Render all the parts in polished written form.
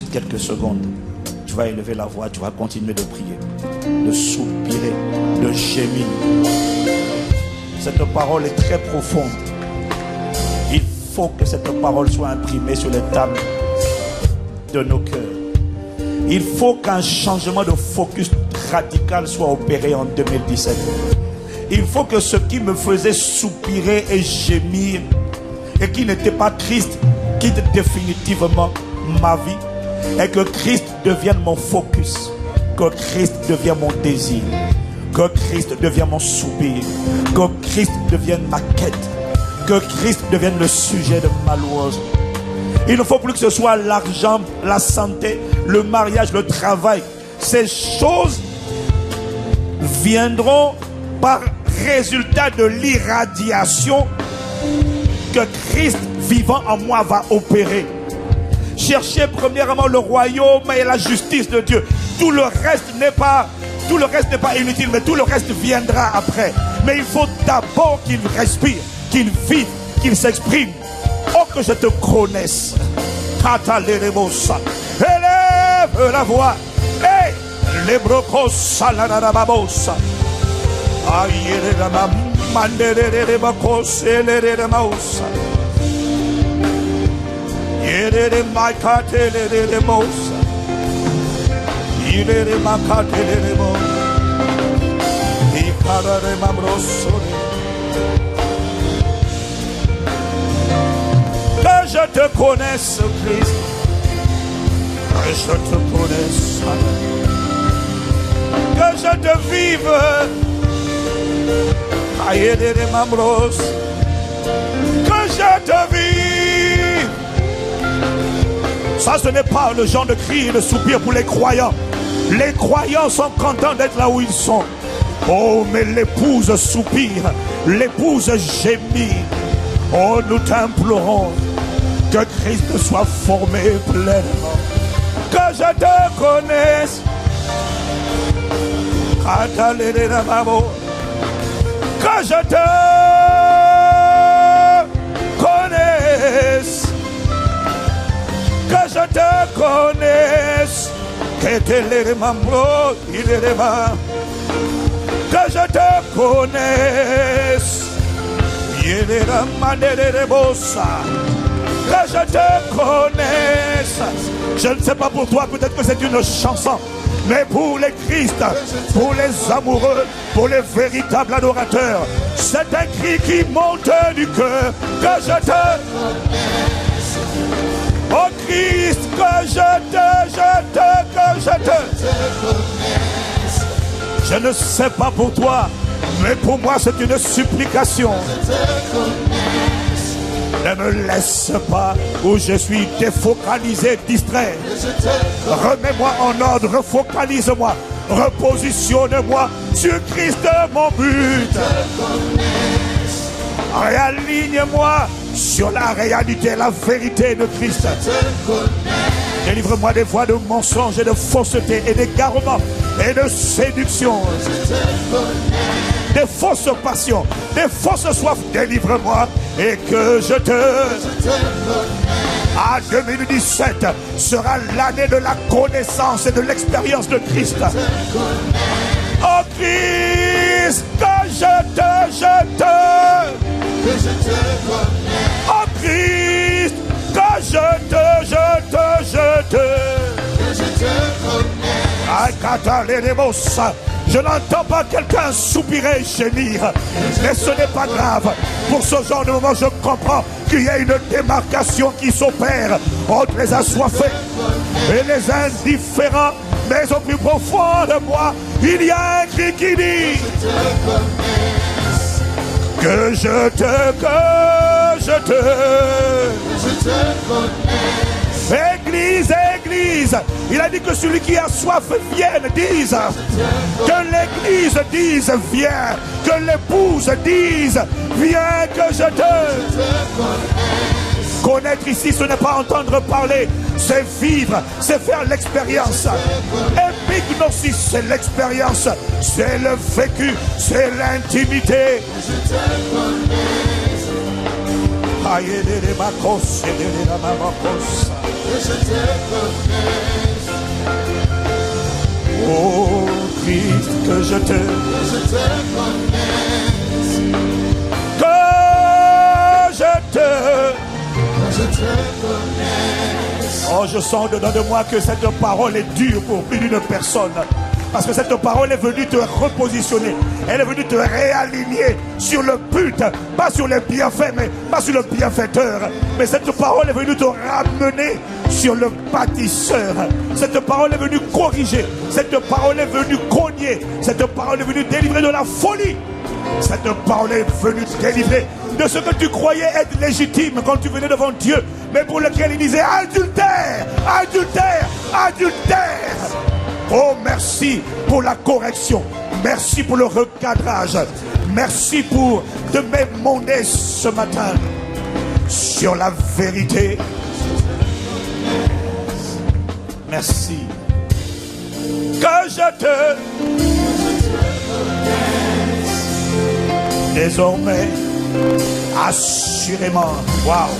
quelques secondes, tu vas élever la voix, tu vas continuer de prier, de soupirer, de gémir. Cette parole est très profonde. Il faut que cette parole soit imprimée sur les tables de nos cœurs. Il faut qu'un changement de focus radical soit opéré en 2017. Il faut que ce qui me faisait soupirer et gémir et qui n'était pas Christ quitte définitivement ma vie, et que Christ devienne mon focus, que Christ devienne mon désir, que Christ devienne mon soupir, que Christ devienne ma quête, que Christ devienne le sujet de ma louange. Il ne faut plus que ce soit l'argent, la santé, le mariage, le travail. Ces choses viendront par résultat de l'irradiation que Christ vivant en moi va opérer. Cherchez premièrement le royaume et la justice de Dieu. Tout le reste n'est pas inutile, mais tout le reste viendra après. Mais il faut d'abord qu'il respire, qu'il vive, qu'il s'exprime. Oh, que je te connaisse. Élève la voix. Hey, les brocos la babosa. Aïe, la mandere les bacos et les mausa. Yere makate les mausa. Yere makate les mausa. Ikara mabroso. Que je te connaisse, Christ. Que je te connaisse. Que je te vive. Aïe des mambros. Que je te vive. Ça, ce n'est pas le genre de cri et de soupir pour les croyants. Les croyants sont contents d'être là où ils sont. Oh, mais l'épouse soupire. L'épouse gémit. Oh, nous t'implorons que Christ soit formé pleinement. Que je te connaisse. Que je te connaisse. Que je te connaisse. Que je te connaisse. Que je te connaisse. Je ne sais pas pour toi, peut-être que c'est une chanson, mais pour les Christ, pour les amoureux, pour les véritables adorateurs, c'est un cri qui monte du cœur. Que je te connaisse. Oh Christ, que je te connaisse. Je ne sais pas pour toi, mais pour moi c'est une supplication. Ne me laisse pas où je suis défocalisé, distrait. Remets-moi en ordre, refocalise-moi, repositionne-moi sur Christ, mon but. Réaligne-moi sur la réalité, la vérité de Christ. Délivre-moi des voies de mensonges et de fausseté et d'égarement et de séduction. Des fausses passions, des fausses soifs, délivre-moi et que je te... À 2017 sera l'année de la connaissance et de l'expérience de Christ. Oh Christ, que je te... Oh Christ, que je te... Je n'entends pas quelqu'un soupirer et gémir, mais ce n'est pas grave. Pour ce genre de moment, je comprends qu'il y a une démarcation qui s'opère entre les assoiffés et les indifférents. Mais au plus profond de moi, il y a un cri qui dit que je te Église, Église. Il a dit que celui qui a soif vienne, dise. Que l'église dise, viens. Que l'épouse dise, viens, que je te connaître ici, ce n'est pas entendre parler, c'est vivre, c'est faire l'expérience. Epignosis, c'est l'expérience, c'est le vécu, c'est l'intimité. Que je te connaisse. Christ, que je te connaisse. Que je te connaisse. Oh, je sens dedans de moi que cette parole est dure pour plus d'une personne. Parce que cette parole est venue te repositionner. Elle est venue te réaligner sur le but. Pas sur les bienfaits, mais pas sur le bienfaiteur. Mais cette parole est venue te ramener sur le bâtisseur. Cette parole est venue corriger. Cette parole est venue cogner. Cette parole est venue délivrer de la folie. Cette parole est venue te délivrer de ce que tu croyais être légitime quand tu venais devant Dieu, mais pour lequel il disait adultère, adultère, adultère. Oh, merci pour la correction. Merci pour le recadrage. Merci pour te m'émonder ce matin sur la vérité. Merci. Que je te désormais, assurément. Waouh.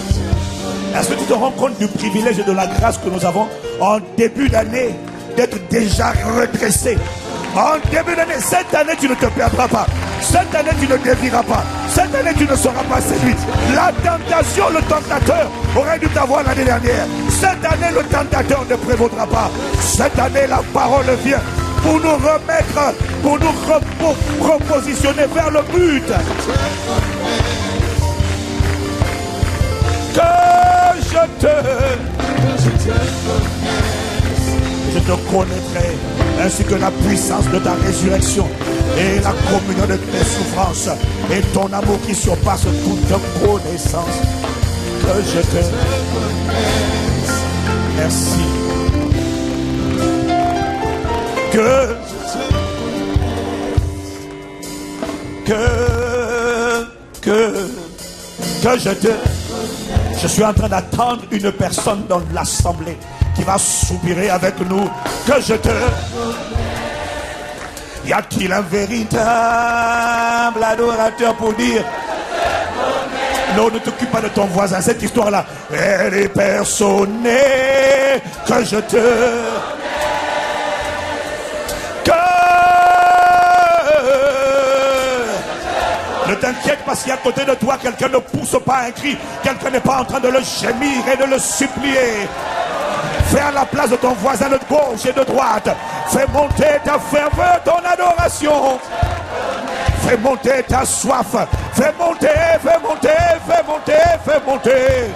Est-ce que tu te rends compte du privilège et de la grâce que nous avons en début d'année d'être déjà redressé? En début d'année, cette année tu ne te perdras pas. Cette année tu ne dévieras pas. Cette année tu ne seras pas séduit. La tentation, le tentateur aurait dû t'avoir l'année dernière. Cette année le tentateur ne prévaudra pas. Cette année la parole vient pour nous remettre, pour nous repositionner vers le but. Que je te connaîtrai, ainsi que la puissance de ta résurrection et la communion de tes souffrances et ton amour qui surpasse toute connaissance. Que je te merci. Que je suis en train d'attendre une personne dans l'assemblée qui va soupirer avec nous. Que je te y a-t-il un véritable adorateur pour dire non, ne t'occupe pas de ton voisin, cette histoire là elle est personnelle. Que je te ne t'inquiète pas si à côté de toi quelqu'un ne pousse pas un cri, quelqu'un n'est pas en train de le gémir et de le supplier. Fais à la place de ton voisin de gauche et de droite. Fais monter ta ferveur, ton adoration. Fais monter ta soif. Fais monter, fais monter, fais monter, fais monter.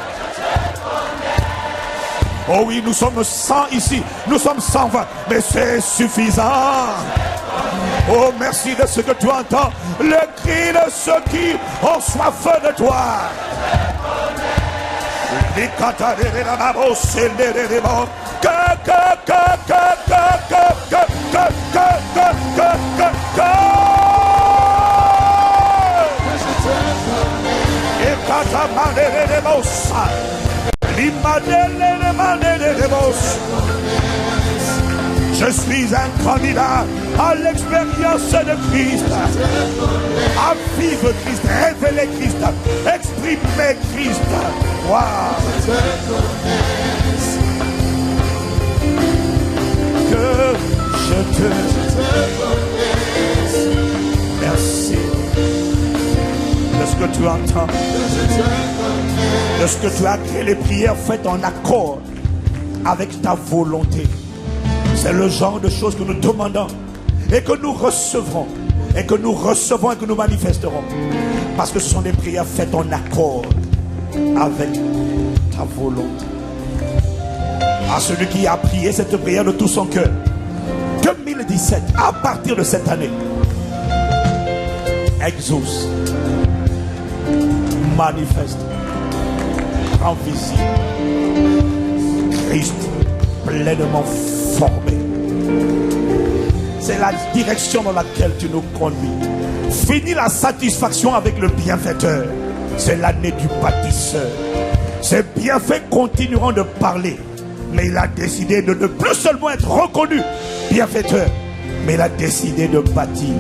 Oh oui, nous sommes 100 ici. Nous sommes 120, mais c'est suffisant. Oh, merci de ce que tu entends. Le cri de ceux qui ont soif de toi. Je suis un candidat à l'expérience de Christ, à vivre Christ, révéler Christ, exprimer Christ. Wow. Que je te merci de ce que tu entends, de ce que tu as créé, les prières faites en accord avec ta volonté. C'est le genre de choses que nous demandons et que nous recevrons et que nous recevons et que nous manifesterons, parce que ce sont des prières faites en accord avec ta volonté. À celui qui a prié cette prière de tout son cœur, 2017, à partir de cette année, exauce, manifeste, rend visible Christ pleinement formé. C'est la direction dans laquelle tu nous conduis. Finis la satisfaction avec le bienfaiteur. C'est l'année du bâtisseur. Ces bienfaits continueront de parler, mais il a décidé de ne plus seulement être reconnu bienfaiteur, mais il a décidé de bâtir,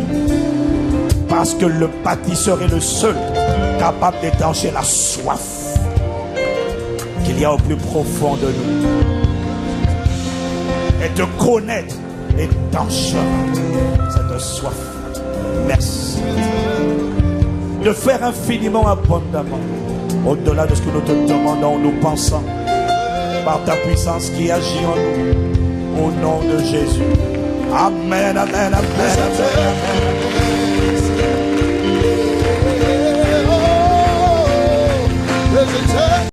parce que le bâtisseur est le seul capable d'étancher la soif qu'il y a au plus profond de nous, et de connaître étanchera cette soif. Merci de faire infiniment abondamment au-delà de ce que nous te demandons, nous pensons, par ta puissance qui agit en nous, au nom de Jésus. Amen, amen, amen, amen.